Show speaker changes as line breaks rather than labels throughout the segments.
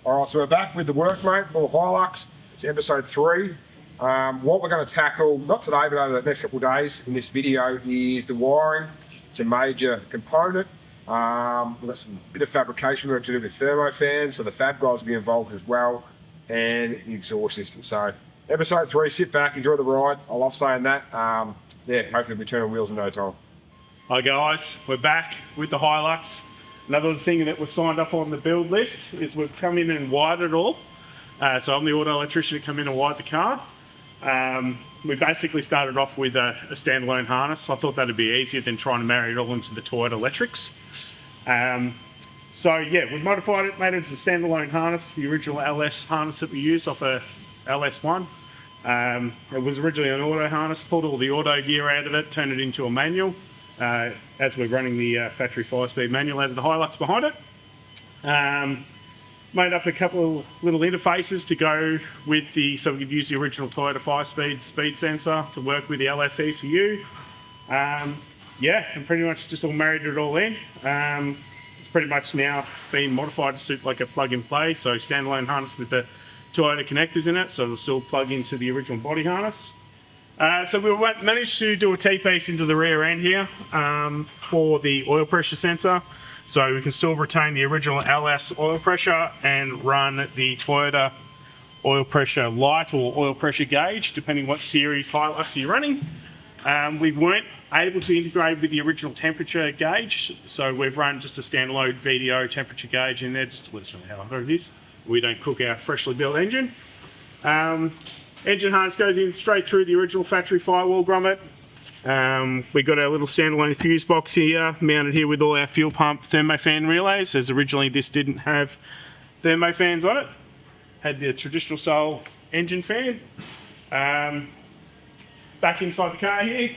All right, so we're back with the Workmate or Hilux. It's episode 3. What we're going to tackle, not today, but over the next couple of days in this video, is the wiring. It's a major component. We've got some bit of fabrication work to do with Thermo Fans, so the fab guys will be involved as well, and the exhaust system. So episode 3, sit back, enjoy the ride. I love saying that. Yeah, hopefully we turn on wheels in no time.
Hi guys, we're back with the Hilux. Another thing that we've signed up on the build list is we've come in and wired it all. So I'm the auto electrician to come in and wire the car. We basically started off with a standalone harness. I thought that'd be easier than trying to marry it all into the Toyota electrics. So yeah, we've modified it, made it into a standalone harness, the original LS harness that we used off a LS1. It was originally an auto harness, pulled all the auto gear out of it, turned it into a manual. As we're running the factory 5-speed manual out of the Hilux behind it. Made up a couple of little interfaces to go with so we could use the original Toyota 5-speed speed sensor to work with the LS ECU. Yeah, and pretty much just all married it all in. It's pretty much now been modified to suit like a plug and play, so standalone harness with the Toyota connectors in it, so it'll still plug into the original body harness. So we managed to do a T-piece into the rear end here for the oil pressure sensor. So we can still retain the original LS oil pressure and run the Toyota oil pressure light or oil pressure gauge, depending what series Hilux you're running. We weren't able to integrate with the original temperature gauge, so we've run just a standalone VDO temperature gauge in there just to let us know how hot it is. We don't cook our freshly built engine. Engine harness goes in straight through the original factory firewall grommet. We got our little standalone fuse box here, mounted here with all our fuel pump Thermo Fan relays, as originally this didn't have Thermo Fans on it. Had the traditional style engine fan. Back inside the car here.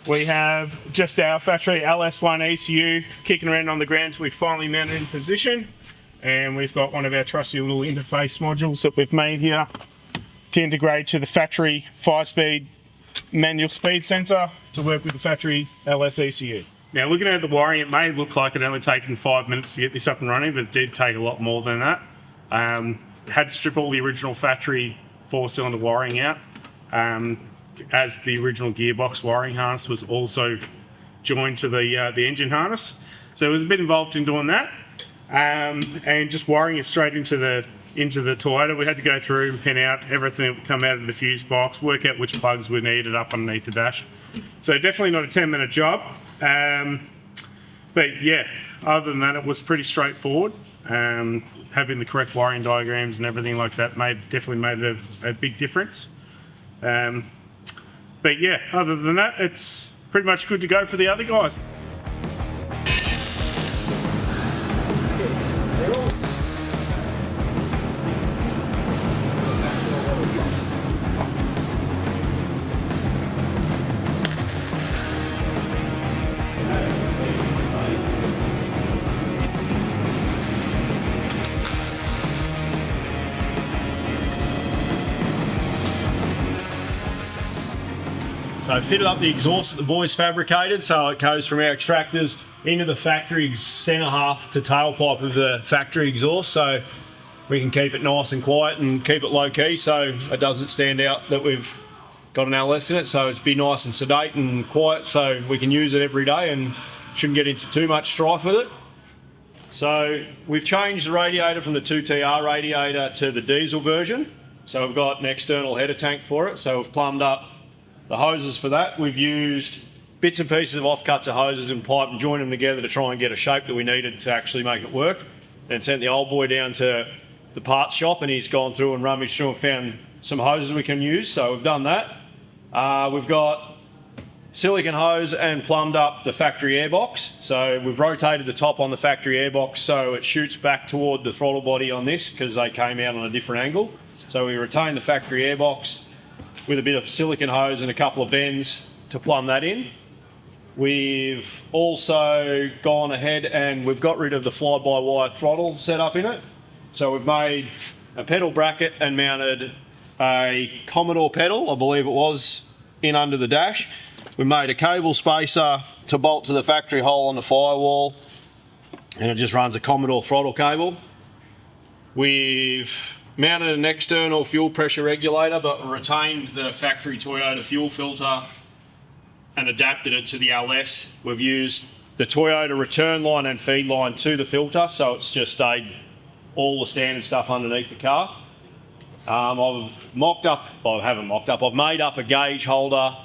We have just our factory LS1 ECU kicking around on the ground until we finally mounted in position. And we've got one of our trusty little interface modules that we've made here to integrate to the factory 5-speed manual speed sensor to work with the factory LS ECU. Now looking at the wiring, it may look like it only taken 5 minutes to get this up and running, but it did take a lot more than that. Had to strip all the original factory 4-cylinder wiring out, as the original gearbox wiring harness was also joined to the engine harness. So it was a bit involved in doing that. And just wiring it straight into the Toyota. We had to go through and pin out everything that would come out of the fuse box, work out which plugs were needed up underneath the dash. So definitely not a 10-minute job. But yeah, other than that, it was pretty straightforward. Having the correct wiring diagrams and everything like that definitely made a big difference. But yeah, other than that, it's pretty much good to go for the other guys.
So fitted up the exhaust that the boys fabricated, so it goes from our extractors into the factory centre half to tailpipe of the factory exhaust, so we can keep it nice and quiet and keep it low key so it doesn't stand out that we've got an LS in it, so it's be nice and sedate and quiet so we can use it every day and shouldn't get into too much strife with it. So we've changed the radiator from the 2TR radiator to the diesel version, so we've got an external header tank for it, so we've plumbed up the hoses for that. We've used bits and pieces of offcuts of hoses and pipe and joined them together to try and get a shape that we needed to actually make it work, and sent the old boy down to the parts shop and he's gone through and rummaged through and found some hoses we can use, so we've done that. We've got silicone hose and plumbed up the factory airbox, so we've rotated the top on the factory airbox so it shoots back toward the throttle body on this because they came out on a different angle. So we retained the factory airbox with a bit of silicone hose and a couple of bends to plumb that in. We've also gone ahead and we've got rid of the fly-by-wire throttle setup in it. So we've made a pedal bracket and mounted a Commodore pedal, I believe it was, in under the dash. We made a cable spacer to bolt to the factory hole on the firewall, and it just runs a Commodore throttle cable. We've mounted an external fuel pressure regulator, but retained the factory Toyota fuel filter and adapted it to the LS. We've used the Toyota return line and feed line to the filter, so it's just stayed all the standard stuff underneath the car. I've made up a gauge holder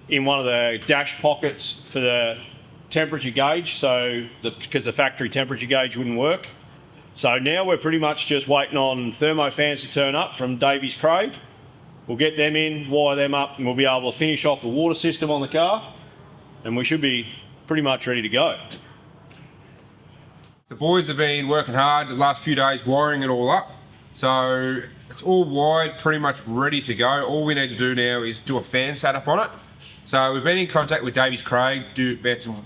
in one of the dash pockets for the temperature gauge, because the factory temperature gauge wouldn't work. So now we're pretty much just waiting on Thermo Fans to turn up from Davies Craig. We'll get them in, wire them up, and we'll be able to finish off the water system on the car, and we should be pretty much ready to go.
The boys have been working hard the last few days wiring it all up. So it's all wired, pretty much ready to go. All we need to do now is do a fan setup on it. So we've been in contact with Davies Craig,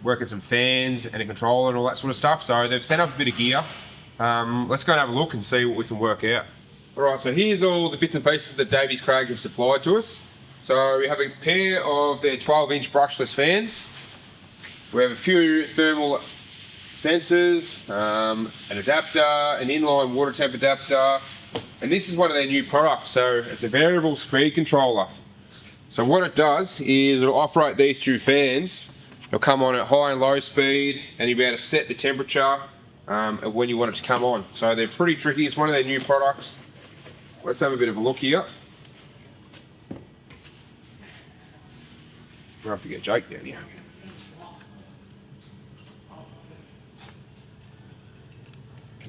working some fans and a controller and all that sort of stuff. So they've set up a bit of gear. Let's go and have a look and see what we can work out. Alright, so here's all the bits and pieces that Davies Craig have supplied to us. So we have a pair of their 12-inch brushless fans. We have a few thermal sensors, an adapter, an inline water temp adapter, and this is one of their new products. So it's a variable speed controller. So what it does is it'll operate these two fans. It'll come on at high and low speed, and you'll be able to set the temperature when you want it to come on. So they're pretty tricky. It's one of their new products. Let's have a bit of a look here. We'll have to get Jake down here.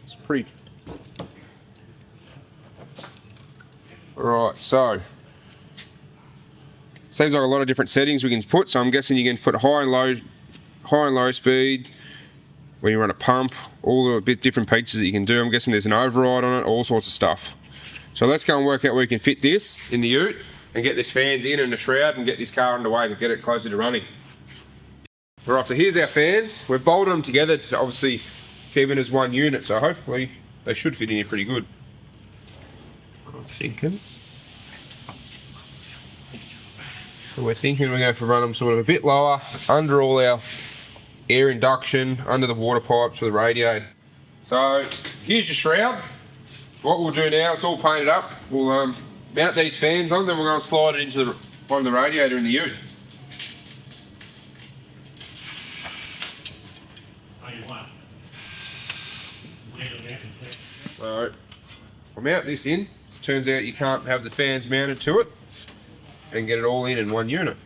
It's pretty. Alright, so seems like a lot of different settings we can put. So I'm guessing you can put high and low speed. When you run a pump, all the different pieces that you can do. I'm guessing there's an override on it, all sorts of stuff. So let's go and work out where we can fit this in the ute and get this fans in and the shroud and get this car underway to get it closer to running. Alright, so here's our fans. We've bolted them together to obviously keep it as one unit, so hopefully they should fit in here pretty good. I'm thinking. So we're thinking we're going to run them sort of a bit lower, under all our air induction, under the water pipes for the radiator. So here's your shroud. What we'll do now, it's all painted up. We'll mount these fans on, then we're going to slide it into the bottom of the radiator in the ute. So we'll mount this in. Turns out you can't have the fans mounted to it and get it all in one unit.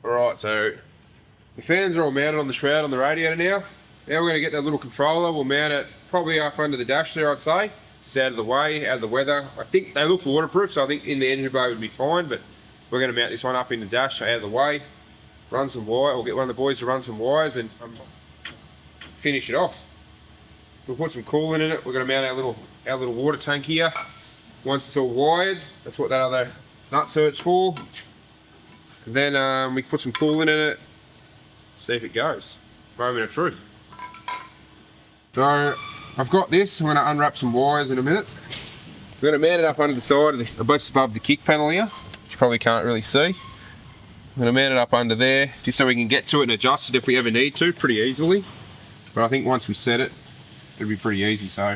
Alright, so the fans are all mounted on the shroud on the radiator now. Now we're going to get that little controller. We'll mount it probably up under the dash there, I'd say. It's out of the way, out of the weather. I think they look waterproof, so I think in the engine bay would be fine, but we're going to mount this one up in the dash, so out of the way. Run some wire, we'll get one of the boys to run some wires and finish it off. We'll put some coolant in it. We're going to mount our little water tank here. Once it's all wired, that's what that other nutsert's for. And then we can put some coolant in it, see if it goes. Moment of truth. So I've got this. I'm going to unwrap some wires in a minute. We're going to mount it up under the side of just above the kick panel here, which you probably can't really see. I'm going to mount it up under there, just so we can get to it and adjust it if we ever need to, pretty easily. But I think once we set it, it'll be pretty easy. So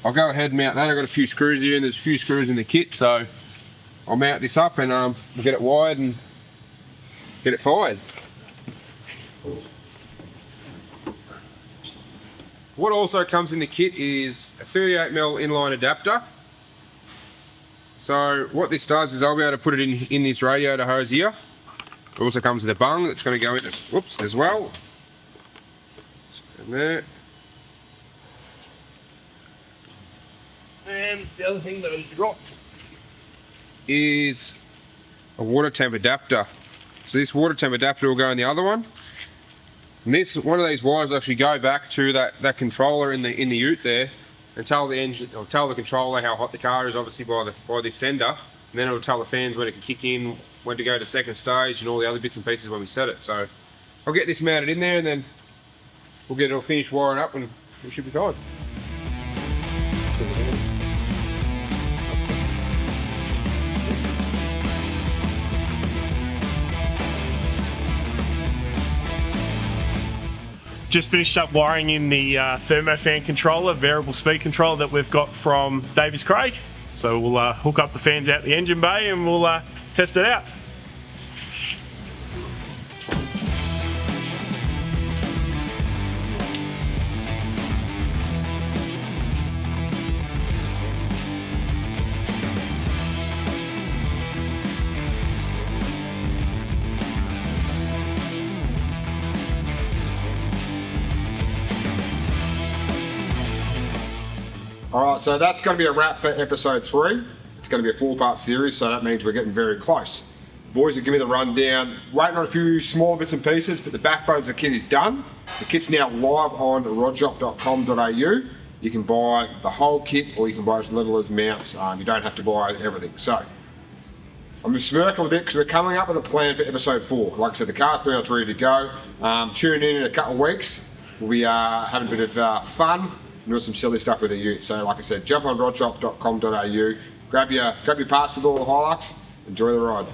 I'll go ahead and mount that. I've got a few screws here, and there's a few screws in the kit, so I'll mount this up and we'll get it wired and get it fired. What also comes in the kit is a 38mm inline adapter. So what this does is I'll be able to put it in this radiator hose here. It also comes with a bung that's going to go in it, whoops, as well. In there.
And the other thing that I dropped
is a water temp adapter. So this water temp adapter will go in the other one. And this, one of these wires will actually go back to that controller in the ute there, and tell the engine, or tell the controller how hot the car is, obviously by this sender, and then it'll tell the fans when it can kick in, when to go to second stage, and all the other bits and pieces when we set it. So I'll get this mounted in there, and then we'll get it all finished wiring up, and we should be fine.
Just finished up wiring in the Thermo Fan controller, variable speed controller that we've got from Davies Craig. So we'll hook up the fans out the engine bay and we'll test it out.
Alright, so that's going to be a wrap for episode 3. It's going to be a 4-part series, so that means we're getting very close. Boys will give me the rundown, waiting on a few small bits and pieces, but the backbones of the kit is done. The kit's now live on rodshop.com.au. You can buy the whole kit, or you can buy as little as mounts. You don't have to buy everything. So, I'm smirking a bit because we're coming up with a plan for episode 4. Like I said, the car's pretty much ready to go. Tune in a couple of weeks. We'll be having a bit of fun. Do some silly stuff with the ute. So like I said, jump on rodshop.com.au, grab your parts with all the Hilux, enjoy the ride.